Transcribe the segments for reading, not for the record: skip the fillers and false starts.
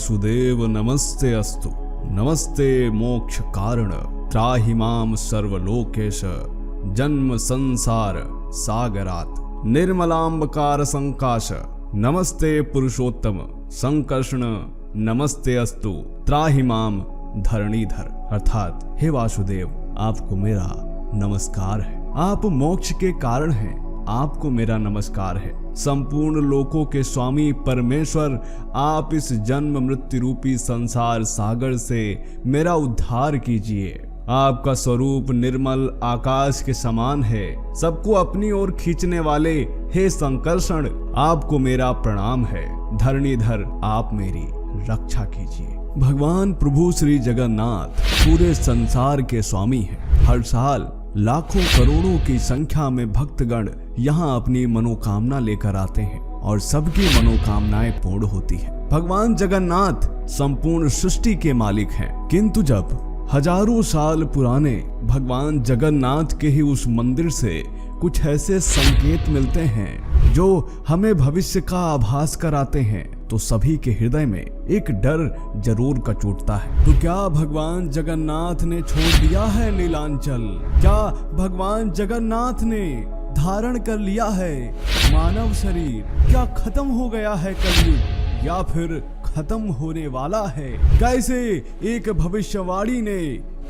वासुदेव नमस्ते अस्तु। नमस्ते मोक्ष कारण त्राहि माम सर्वलोकेश। जन्म संसार सागरात निर्मलांबकार संकाश। नमस्ते पुरुषोत्तम संकर्षण नमस्ते अस्तु। त्राहि माम धरणीधर। अर्थात हे वासुदेव, आपको मेरा नमस्कार है। आप मोक्ष के कारण हैं, आपको मेरा नमस्कार है। संपूर्ण लोकों के स्वामी परमेश्वर, आप इस जन्म मृत्यु रूपी संसार सागर से मेरा उद्धार कीजिए। आपका स्वरूप निर्मल आकाश के समान है, सबको अपनी ओर खींचने वाले हे संकर्षण, आपको मेरा प्रणाम है। धरणीधर, आप मेरी रक्षा कीजिए। भगवान प्रभु श्री जगन्नाथ पूरे संसार के स्वामी हैं। हर साल लाखों करोड़ों की संख्या में भक्तगण यहाँ अपनी मनोकामना लेकर आते हैं और सबकी मनोकामनाएं पूर्ण होती हैं। भगवान जगन्नाथ संपूर्ण सृष्टि के मालिक हैं, किंतु जब हजारों साल पुराने भगवान जगन्नाथ के ही उस मंदिर से कुछ ऐसे संकेत मिलते हैं जो हमें भविष्य का आभास कराते हैं, तो सभी के हृदय में एक डर जरूर कचोटता है। तो क्या भगवान जगन्नाथ ने छोड़ दिया है नीलांचल? क्या भगवान जगन्नाथ ने धारण कर लिया है मानव शरीर? क्या खत्म हो गया है कलयुग, या फिर खत्म होने वाला है? कैसे एक भविष्यवाणी ने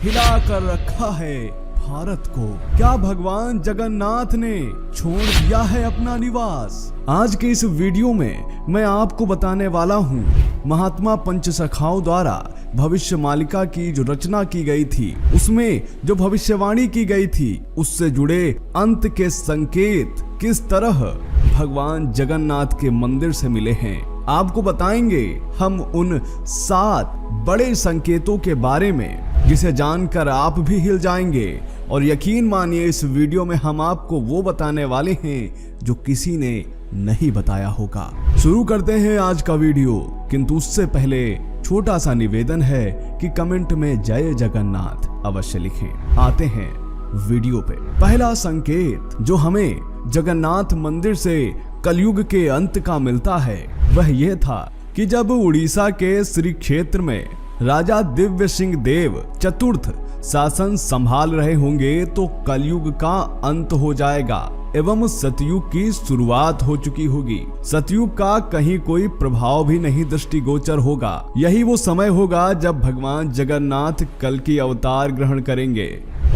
हिला कर रखा है भारत को? क्या भगवान जगन्नाथ ने छोड़ दिया है अपना निवास? आज के इस वीडियो में मैं आपको बताने वाला हूँ महात्मा पंचसखाओं द्वारा भविष्य मालिका की जो रचना की गई थी, उसमें जो भविष्यवाणी की गई थी, उससे जुड़े अंत के संकेत किस तरह भगवान जगन्नाथ के मंदिर से मिले हैं। आपको बताएंगे हम उन 7 बड़े संकेतों के बारे में, जिसे जानकर आप भी हिल जाएंगे। और यकीन मानिए, इस वीडियो में हम आपको वो बताने वाले हैं जो किसी ने नहीं बताया होगा। शुरू करते हैं आज का वीडियो, किंतु उससे पहले छोटा सा निवेदन है कि कमेंट में जय जगन्नाथ अवश्य लिखें। आते हैं वीडियो पे। पहला संकेत जो हमें जगन्नाथ मंदिर से कलयुग के अंत का मिलता है, वह यह था कि जब उड़ीसा के श्री क्षेत्र में राजा दिव्य सिंह देव चतुर्थ शासन संभाल रहे होंगे, तो कलयुग का अंत हो जाएगा एवं सतयुग की शुरुआत हो चुकी होगी। सतयुग का कहीं कोई प्रभाव भी नहीं दृष्टिगोचर होगा। यही वो समय होगा जब भगवान जगन्नाथ कल की अवतार ग्रहण करेंगे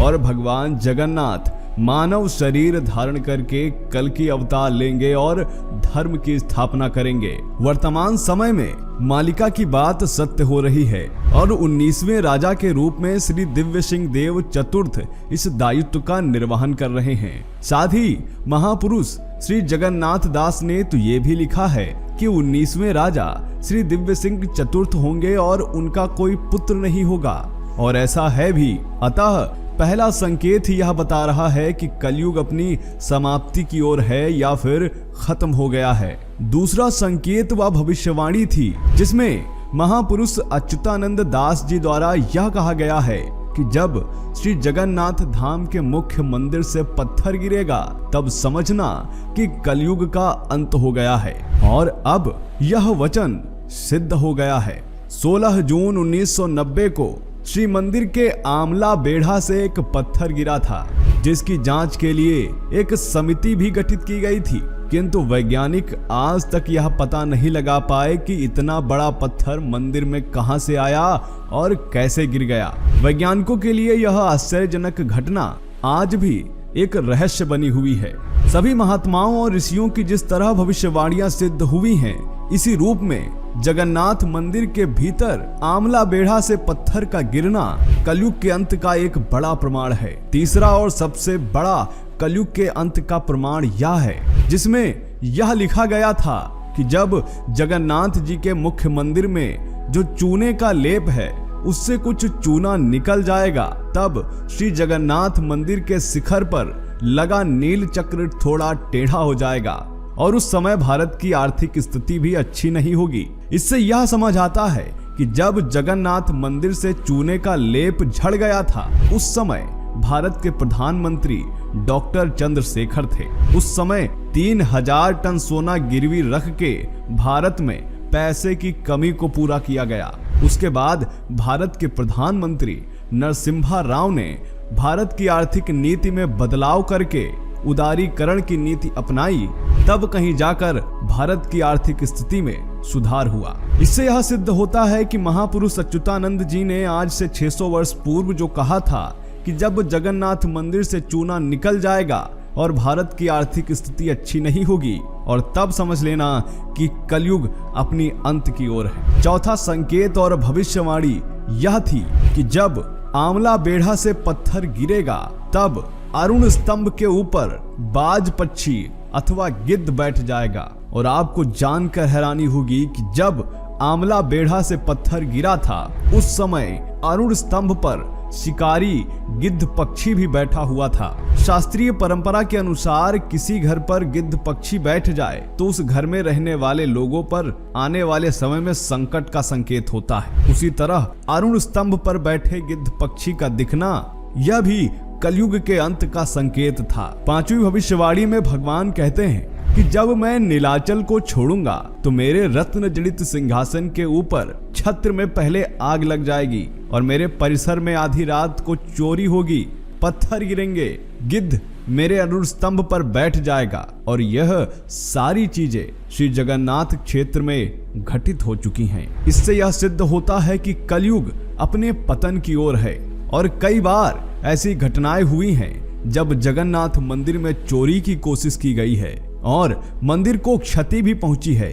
और भगवान जगन्नाथ मानव शरीर धारण करके कल की अवतार लेंगे और धर्म की स्थापना करेंगे। वर्तमान समय में मालिका की बात सत्य हो रही है और 19वें राजा के रूप में श्री दिव्य सिंह देव चतुर्थ इस दायित्व का निर्वहन कर रहे हैं। साथ ही महापुरुष श्री जगन्नाथ दास ने तो ये भी लिखा है कि 19वें राजा श्री दिव्य सिंह चतुर्थ होंगे और उनका कोई पुत्र नहीं होगा, और ऐसा है भी। अतः पहला संकेत ही यह बता रहा है कि कलयुग अपनी समाप्ति की ओर है या फिर खत्म हो गया है। दूसरा संकेत व भविष्यवाणी थी जिसमें महापुरुष अच्युतानंद दास जी द्वारा यह कहा गया है कि जब श्री जगन्नाथ धाम के मुख्य मंदिर से पत्थर गिरेगा, तब समझना कि कलयुग का अंत हो गया है। और अब यह वचन सिद्ध हो गया है। 16 जून 1990 को श्री मंदिर के आमला बेढ़ा से एक पत्थर गिरा था, जिसकी जांच के लिए एक समिति भी गठित की गई थी, किंतु वैज्ञानिक आज तक यह पता नहीं लगा पाए कि इतना बड़ा पत्थर मंदिर में कहां से आया और कैसे गिर गया। वैज्ञानिकों के लिए यह आश्चर्यजनक घटना आज भी एक रहस्य बनी हुई है। सभी महात्माओं और ऋषियों की जिस तरह भविष्यवाणियां सिद्ध हुई हैं, इसी रूप में जगन्नाथ मंदिर के भीतर आमला बेढ़ा से पत्थर का गिरना कलयुग के अंत का एक बड़ा प्रमाण है। तीसरा और सबसे बड़ा कलयुग के अंत का प्रमाण यह है, जिसमें यह लिखा गया था कि जब जगन्नाथ जी के मुख्य मंदिर में जो चूने का लेप है, उससे कुछ चूना निकल जाएगा, तब श्री जगन्नाथ मंदिर के शिखर पर लगा नील चक्र थोड़ा टेढ़ा हो जाएगा और उस समय भारत की आर्थिक स्थिति भी अच्छी नहीं होगी। इससे यह समझ आता है कि जब जगन्नाथ मंदिर से चूने का लेप झड़ गया था, उस समय भारत के प्रधानमंत्री डॉक्टर चंद्रशेखर थे। उस समय 3000 टन सोना गिरवी रख के भारत में पैसे की कमी को पूरा किया गया। उसके बाद भारत के प्रधानमंत्री नरसिम्हा राव ने भारत की आर्थिक नीति में बदलाव करके उदारीकरण की नीति अपनाई, तब कहीं जाकर भारत की आर्थिक स्थिति में सुधार हुआ। इससे यह सिद्ध होता है कि महापुरुष अच्युतानंद जी ने आज से 600 वर्ष पूर्व जो कहा था कि जब जगन्नाथ मंदिर से चूना निकल जाएगा और भारत की आर्थिक स्थिति अच्छी नहीं होगी, और तब समझ लेना कि कलयुग अपनी अंत की ओर है। चौथा संकेत और भविष्यवाणी यह थी कि जब आंवला बेढ़ा से पत्थर गिरेगा, तब अरुण स्तंभ के ऊपर बाज पक्षी अथवा गिद्ध बैठ जाएगा। और आपको जानकर हैरानी होगी कि जब आंवला बेढ़ा से पत्थर गिरा था, उस समय अरुण स्तंभ पर शिकारी गिद्ध पक्षी भी बैठा हुआ था। शास्त्रीय परंपरा के अनुसार किसी घर पर गिद्ध पक्षी बैठ जाए तो उस घर में रहने वाले लोगों पर आने वाले समय में संकट का संकेत होता है। उसी तरह अरुण स्तंभ पर बैठे गिद्ध पक्षी का दिखना यह भी कलयुग के अंत का संकेत था। पांचवी भविष्यवाणी में भगवान कहते हैं कि जब मैं नीलाचल को छोड़ूंगा तो मेरे रत्न जड़ित सिंहासन के ऊपर छत्र में पहले आग लग जाएगी और मेरे परिसर में आधी रात को चोरी होगी, पत्थर गिरेंगे, गिद्ध मेरे अरुण स्तंभ पर बैठ जाएगा। और यह सारी चीजें श्री जगन्नाथ क्षेत्र में घटित हो चुकी हैं। इससे यह सिद्ध होता है कि कलयुग अपने पतन की ओर है। और कई बार ऐसी घटनाएं हुई हैं जब जगन्नाथ मंदिर में चोरी की कोशिश की गई है और मंदिर को क्षति भी पहुंची है।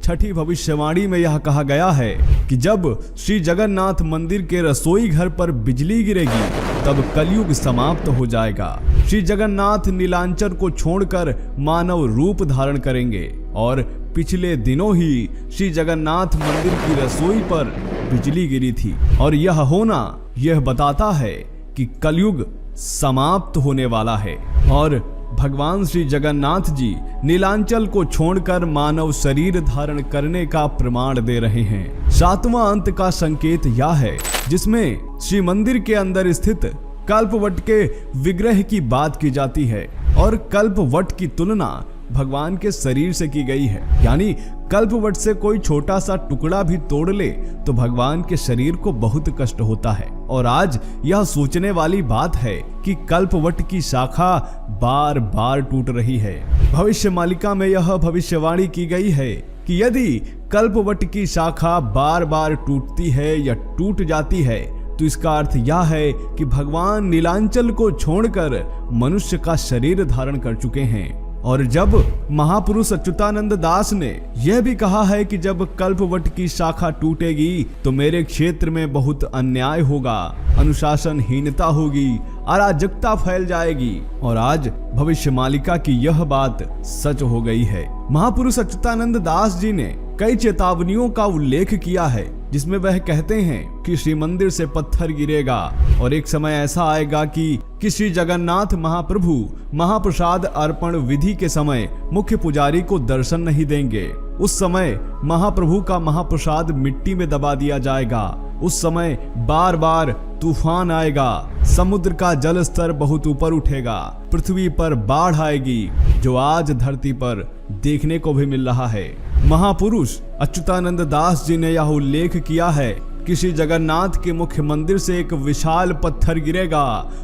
छठी भविष्यवाणी में यह कहा गया है कि जब श्री जगन्नाथ मंदिर के रसोई घर पर बिजली गिरेगी, तब कलयुग समाप्त हो जाएगा। श्री जगन्नाथ नीलांचल को छोड़कर मानव रूप धारण करेंगे। और पिछले दिनों ही श्री जगन्नाथ मंदिर की रसोई पर बिजली गिरी थी, और यह होना यह बताता है कि कलयुग समाप्त होने वाला है और भगवान श्री जगन्नाथ जी नीलांचल को छोड़कर मानव शरीर धारण करने का प्रमाण दे रहे हैं। सातवां अंत का संकेत यह है, जिसमें श्री मंदिर के अंदर स्थित कल्पवट के विग्रह की बात की जाती है। और कल्पवट की तुलना भगवान के शरीर से की गई है, यानी कल्पवट से कोई छोटा सा टुकड़ा भी तोड़ ले तो भगवान के शरीर को बहुत कष्ट होता है। और आज यह सोचने वाली बात है कि कल्पवट की शाखा बार बार टूट रही है। भविष्य मालिका में यह भविष्यवाणी की गई है कि यदि कल्पवट की शाखा बार बार टूटती है या टूट जाती है, तो इसका अर्थ यह है कि भगवान नीलांचल को छोड़कर मनुष्य का शरीर धारण कर चुके हैं। और जब महापुरुष अच्युतानंद दास ने यह भी कहा है कि जब कल्पवट की शाखा टूटेगी तो मेरे क्षेत्र में बहुत अन्याय होगा, अनुशासनहीनता होगी, अराजकता फैल जाएगी। और आज भविष्य मालिका की यह बात सच हो गई है। महापुरुष अच्युतानंद दास जी ने कई चेतावनियों का उल्लेख किया है, जिसमें वह कहते हैं कि श्री मंदिर से पत्थर गिरेगा और एक समय ऐसा आएगा कि श्री जगन्नाथ महाप्रभु महाप्रसाद अर्पण विधि के समय मुख्य पुजारी को दर्शन नहीं देंगे। उस समय महाप्रभु का महाप्रसाद मिट्टी में दबा दिया जाएगा। उस समय बार बार तूफान आएगा, समुद्र का जल स्तर बहुत ऊपर उठेगा, पृथ्वी पर बाढ़ आएगी, जो आज धरती पर देखने को भी मिल रहा है। महापुरुष अच्युतानंद दास जी ने यह उल्लेख किया है कि श्री जगन्नाथ के मुख्य मंदिर से एक विशाल पत्थर गिरेगा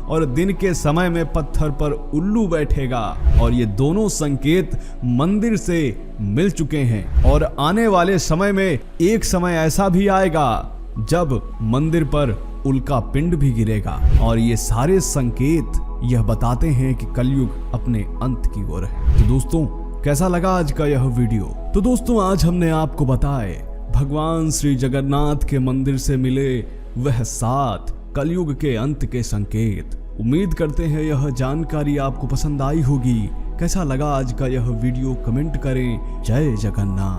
और दिन के समय में पत्थर पर उल्लू बैठेगा। और ये दोनों संकेत मंदिर से मिल चुके हैं। और आने वाले समय में एक समय ऐसा भी आएगा जब मंदिर पर उल्का पिंड भी गिरेगा। और ये सारे संकेत यह बताते हैं कि कलयुग अपने अंत की ओर है। तो दोस्तों, कैसा लगा आज का यह वीडियो? तो दोस्तों, आज हमने आपको बताए भगवान श्री जगन्नाथ के मंदिर से मिले वह 7 कलयुग के अंत के संकेत। उम्मीद करते हैं यह जानकारी आपको पसंद आई होगी। कैसा लगा आज का यह वीडियो? कमेंट करें। जय जगन्नाथ।